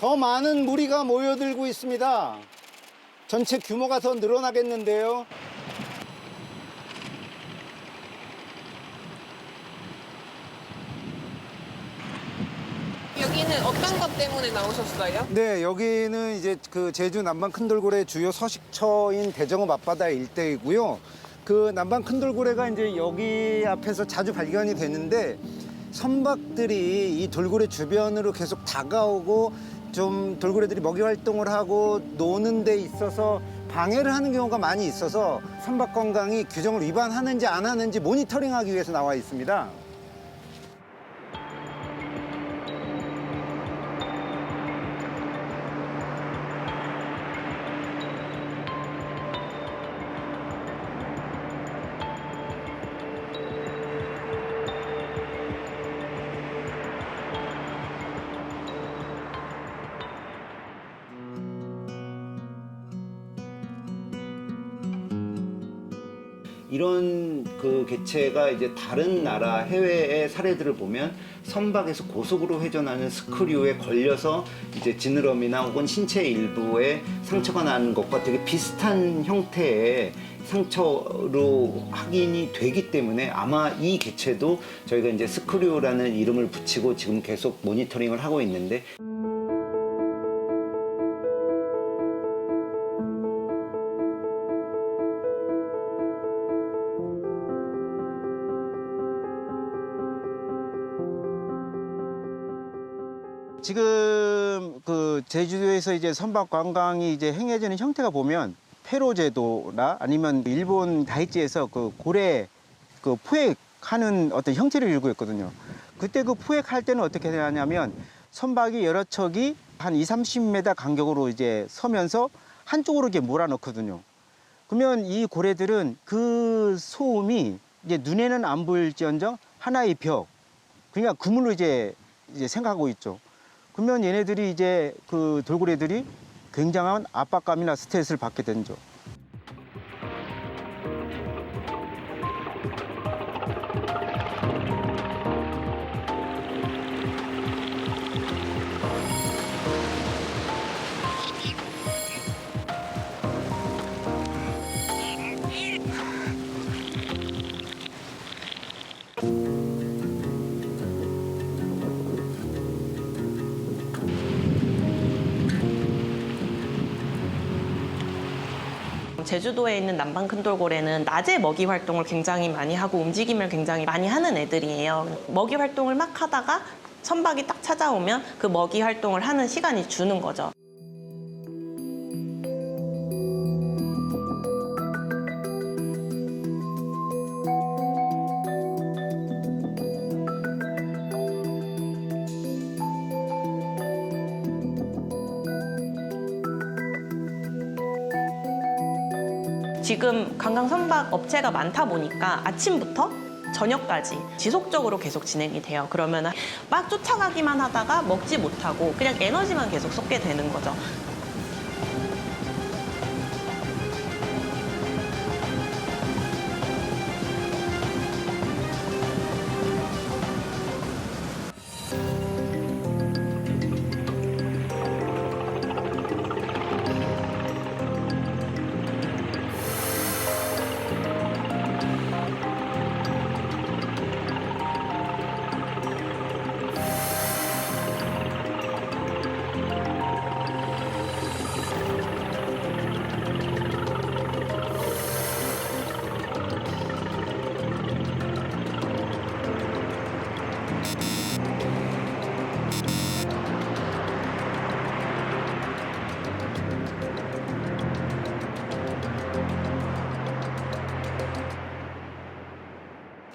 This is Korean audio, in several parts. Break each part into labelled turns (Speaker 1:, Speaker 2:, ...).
Speaker 1: 더 많은 무리가 모여들고 있습니다. 전체 규모가 더 늘어나겠는데요.
Speaker 2: 여기는 어떤 것 때문에 나오셨어요?
Speaker 1: 네, 여기는 이제 그 제주 남방 큰돌고래 주요 서식처인 대정읍 앞바다 일대이고요. 그 남방 큰돌고래가 이제 여기 앞에서 자주 발견이 되는데 선박들이 이 돌고래 주변으로 계속 다가오고 좀 돌고래들이 먹이 활동을 하고 노는 데 있어서 방해를 하는 경우가 많이 있어서 선박 관광이 규정을 위반하는지 안 하는지 모니터링하기 위해서 나와 있습니다. 이런 그 개체가 이제 다른 나라 해외의 사례들을 보면 선박에서 고속으로 회전하는 스크류에 걸려서 이제 지느러미나 혹은 신체 일부에 상처가 나는 것과 되게 비슷한 형태의 상처로 확인이 되기 때문에 아마 이 개체도 저희가 이제 스크류라는 이름을 붙이고 지금 계속 모니터링을 하고 있는데 지금 그 제주도에서 이제 선박 관광이 이제 행해지는 형태가 보면 페로 제도나 아니면 일본 다이치에서 그 고래 그 포획하는 어떤 형태를 일고 있거든요. 그때 그 포획할 때는 어떻게 하냐면 선박이 여러 척이 한 20-30m 간격으로 이제 서면서 한쪽으로 이렇게 몰아넣거든요. 그러면 이 고래들은 그 소음이 이제 눈에는 안 보일지언정 하나의 벽, 그러니까 그물로 이제 생각하고 있죠. 그러면 얘네들이 이제 그 돌고래들이 굉장한 압박감이나 스트레스를 받게 되죠.
Speaker 3: 제주도에 있는 남방 큰돌고래는 낮에 먹이 활동을 굉장히 많이 하고 움직임을 굉장히 많이 하는 애들이에요. 먹이 활동을 막 하다가 선박이 딱 찾아오면 그 먹이 활동을 하는 시간이 주는 거죠. 지금 관광 선박 업체가 많다 보니까 아침부터 저녁까지 지속적으로 계속 진행이 돼요. 그러면 막 쫓아가기만 하다가 먹지 못하고 그냥 에너지만 계속 쏟게 되는 거죠.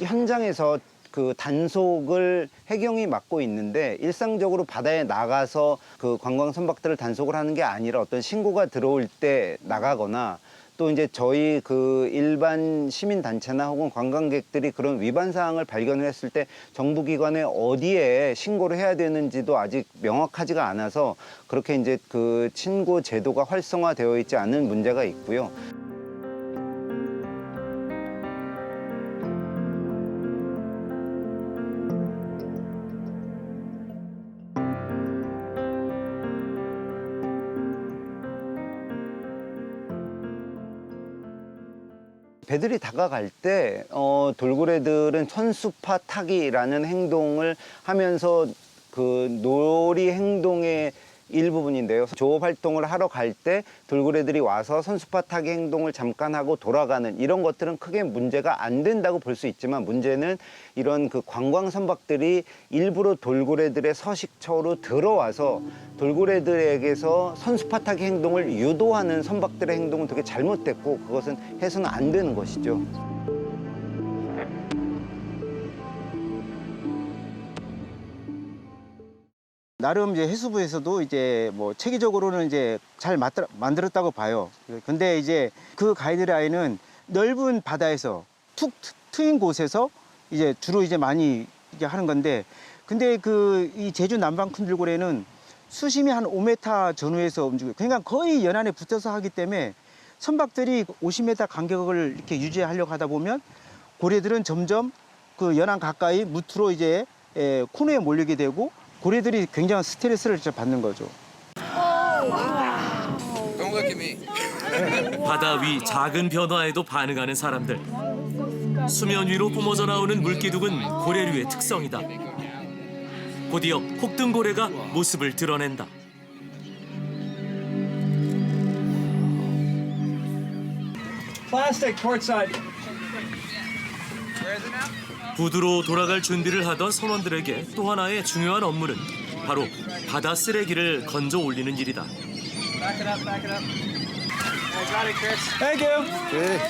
Speaker 1: 현장에서 그 단속을 해경이 맡고 있는데 일상적으로 바다에 나가서 그 관광 선박들을 단속을 하는 게 아니라 어떤 신고가 들어올 때 나가거나 또 이제 저희 그 일반 시민단체나 혹은 관광객들이 그런 위반 사항을 발견을 했을 때 정부기관에 어디에 신고를 해야 되는지도 아직 명확하지가 않아서 그렇게 이제 그 신고 제도가 활성화되어 있지 않은 문제가 있고요.
Speaker 4: 배들이 다가갈 때 돌고래들은 천수파 타기라는 행동을 하면서 그 놀이 행동의 일부분인데요. 조업 활동을 하러 갈 때 돌고래들이 와서 선수파 타기 행동을 잠깐 하고 돌아가는 이런 것들은 크게 문제가 안 된다고 볼 수 있지만, 문제는 이런 그 관광 선박들이 일부러 돌고래들의 서식처로 들어와서 돌고래들에게서 선수파 타기 행동을 유도하는 선박들의 행동은 되게 잘못됐고, 그것은 해서는 안 되는 것이죠.
Speaker 1: 나름 이제 해수부에서도 이제 뭐 체계적으로는 이제 잘 만들었다고 봐요. 근데 이제 그 가이드라인은 넓은 바다에서 툭 트인 곳에서 이제 주로 이제 많이 이제 하는 건데, 근데 그 이 제주 남방 큰돌고래는 수심이 한 5m 전후에서 움직여요. 그러니까 거의 연안에 붙어서 하기 때문에 선박들이 50m 간격을 이렇게 유지하려고 하다 보면 고래들은 점점 그 연안 가까이 무트로 이제 코너에 몰리게 되고, 고래들이 굉장한 스트레스를 받는 거죠.
Speaker 5: 바다 위 작은 변화에도 반응하는 사람들. 수면 위로 뿜어져 나오는 물기둥은 고래류의 특성이다. 곧이어 혹등고래가 모습을 드러낸다.
Speaker 6: Plastic port side.
Speaker 5: 부두로 돌아갈 준비를 하던 선원들에게 또 하나의 중요한 업무는 바로 바다 쓰레기를 건져 올리는 일이다.
Speaker 6: Back it up, back it up. I got it, Chris. Thank you.
Speaker 7: Good.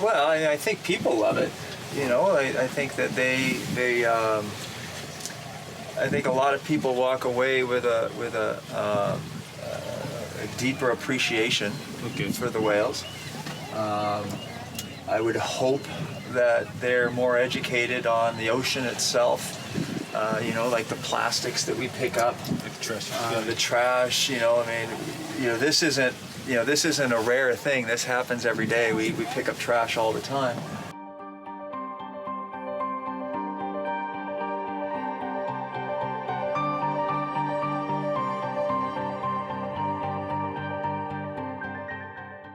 Speaker 7: Well, I think people love it. You know, I think that I think a lot of people walk away with a deeper appreciation for the whales. I would hope that they're more educated on the ocean itself. You know, like the plastics that we pick up, the trash. You know, I mean, this isn't a rare thing. This happens every day. We pick up trash all the time.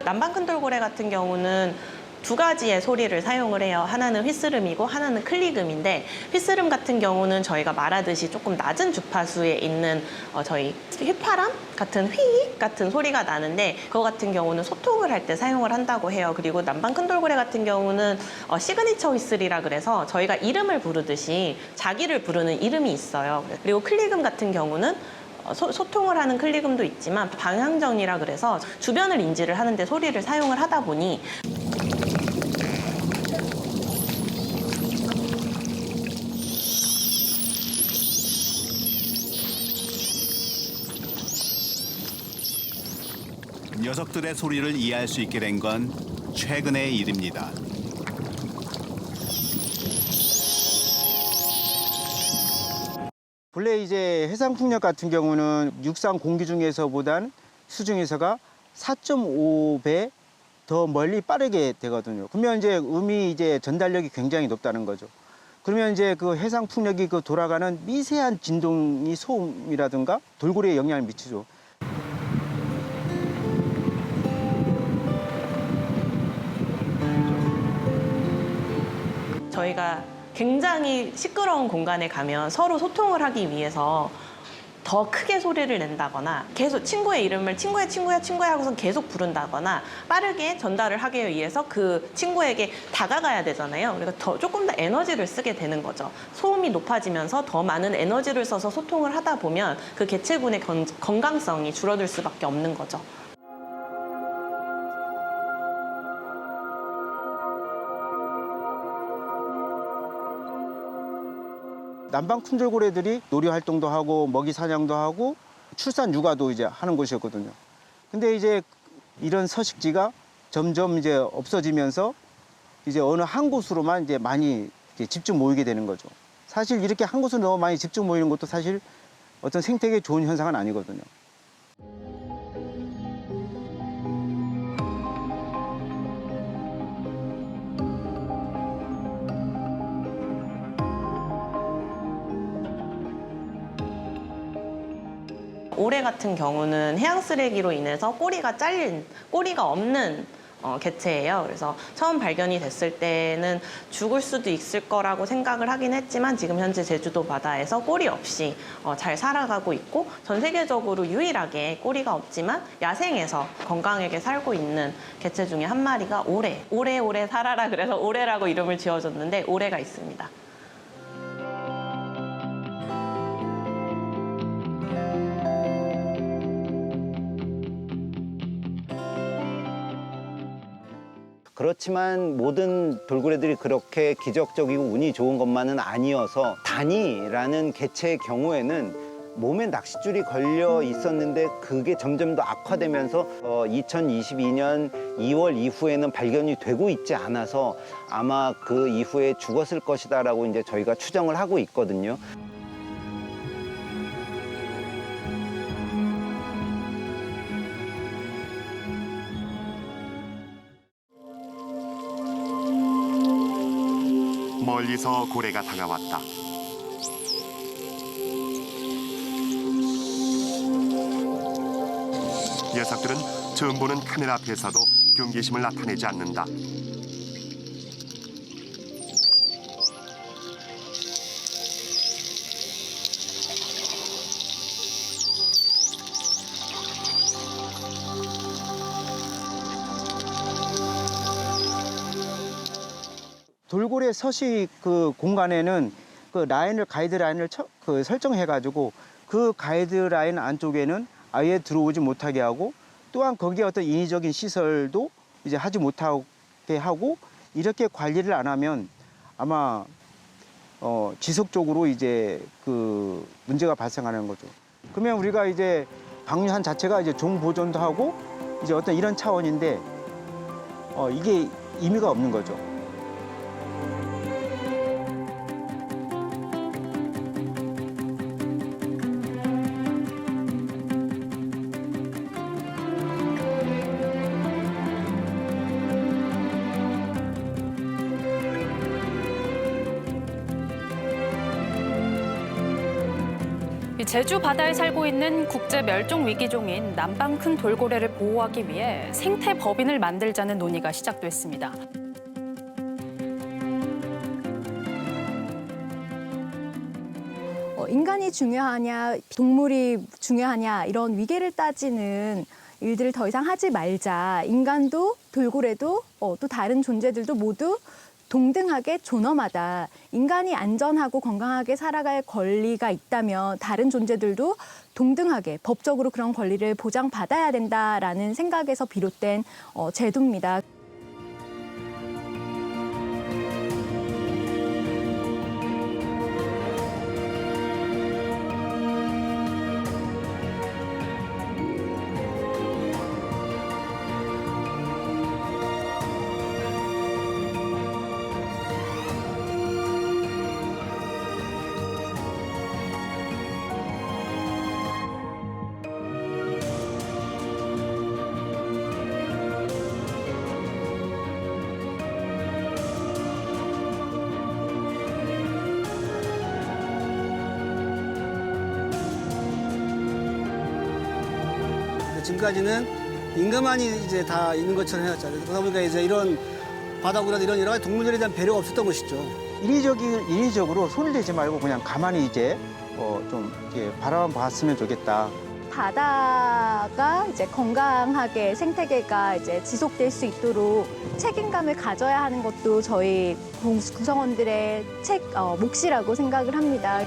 Speaker 3: 남방 큰돌고래 같은 경우는 두 가지의 소리를 사용을 해요. 하나는 휘스름이고 하나는 클리금인데, 휘스름 같은 경우는 저희가 말하듯이 조금 낮은 주파수에 있는 저희 휘파람 같은 휘익 같은 소리가 나는데, 그거 같은 경우는 소통을 할 때 사용을 한다고 해요. 그리고 남방 큰돌고래 같은 경우는 시그니처 휘슬이라 그래서 저희가 이름을 부르듯이 자기를 부르는 이름이 있어요. 그리고 클리금 같은 경우는 소통을 하는 클리금도 있지만 방향전이라 그래서 주변을 인지를 하는데 소리를 사용을 하다 보니
Speaker 8: 녀석들의 소리를 이해할 수 있게 된 건 최근의 일입니다.
Speaker 1: 본래 이제 해상풍력 같은 경우는 육상 공기 중에서보단 수중에서가 4.5배 더 멀리 빠르게 되거든요. 그러면 이제 음이 이제 전달력이 굉장히 높다는 거죠. 그러면 이제 그 해상풍력이 그 돌아가는 미세한 진동이 소음이라든가 돌고래에 영향을 미치죠.
Speaker 3: 저희가 굉장히 시끄러운 공간에 가면 서로 소통을 하기 위해서 더 크게 소리를 낸다거나 계속 친구의 이름을 친구야 하고서 계속 부른다거나 빠르게 전달을 하기 위해서 그 친구에게 다가가야 되잖아요. 그러니까 조금 더 에너지를 쓰게 되는 거죠. 소음이 높아지면서 더 많은 에너지를 써서 소통을 하다 보면 그 개체군의 건강성이 줄어들 수밖에 없는 거죠.
Speaker 1: 남방 큰돌고래들이 놀이 활동도 하고 먹이 사냥도 하고 출산 육아도 이제 하는 곳이었거든요. 근데 이제 이런 서식지가 점점 이제 없어지면서 이제 어느 한 곳으로만 이제 많이 이제 집중 모이게 되는 거죠. 사실 이렇게 한 곳으로 너무 많이 집중 모이는 것도 사실 어떤 생태계에 좋은 현상은 아니거든요.
Speaker 3: 올해 같은 경우는 해양 쓰레기로 인해서 꼬리가 잘린, 꼬리가 없는 개체예요. 그래서 처음 발견이 됐을 때는 죽을 수도 있을 거라고 생각을 하긴 했지만 지금 현재 제주도 바다에서 꼬리 없이 잘 살아가고 있고 전 세계적으로 유일하게 꼬리가 없지만 야생에서 건강하게 살고 있는 개체 중에 한 마리가 오래 살아라 그래서 오래라고 이름을 지어줬는데 오래가 있습니다.
Speaker 4: 그렇지만 모든 돌고래들이 그렇게 기적적이고 운이 좋은 것만은 아니어서 다니라는 개체의 경우에는 몸에 낚싯줄이 걸려 있었는데 그게 점점 더 악화되면서 2022년 2월 이후에는 발견이 되고 있지 않아서 아마 그 이후에 죽었을 것이다라고 이제 저희가 추정을 하고 있거든요.
Speaker 9: 멀리서 고래가 다가왔다. 녀석들은 처음 보는 카메라 앞에서도 경계심을 나타내지 않는다.
Speaker 1: 돌고래 서식 그 공간에는 그 가이드 라인을 설정해가지고 그 가이드 라인 안쪽에는 아예 들어오지 못하게 하고 또한 거기에 어떤 인위적인 시설도 이제 하지 못하게 하고 이렇게 관리를 안 하면 아마 지속적으로 이제 그 문제가 발생하는 거죠. 그러면 우리가 이제 방류한 자체가 이제 종 보존도 하고 이제 어떤 이런 차원인데 이게 의미가 없는 거죠.
Speaker 10: 제주 바다에 살고 있는 국제 멸종 위기종인 남방 큰 돌고래를 보호하기 위해 생태 법인을 만들자는 논의가 시작됐습니다.
Speaker 11: 인간이 중요하냐, 동물이 중요하냐 이런 위계를 따지는 일들을 더 이상 하지 말자. 인간도 돌고래도 또 다른 존재들도 모두 동등하게 존엄하다. 인간이 안전하고 건강하게 살아갈 권리가 있다면 다른 존재들도 동등하게 법적으로 그런 권리를 보장받아야 된다라는 생각에서 비롯된 제도입니다.
Speaker 6: 지금까지는 인간만이 이제 다 있는 것처럼 해왔잖아요. 그러다 보니까 이제 이런 바다고라도 이런 여러 가지 동물들에 대한 배려가 없었던 것이죠.
Speaker 1: 인위적으로 손을 대지 말고 그냥 가만히 이제 좀 이렇게 바라만 봤으면 좋겠다.
Speaker 11: 바다가 이제 건강하게 생태계가 이제 지속될 수 있도록 책임감을 가져야 하는 것도 저희 구성원들의 몫이라고 생각을 합니다.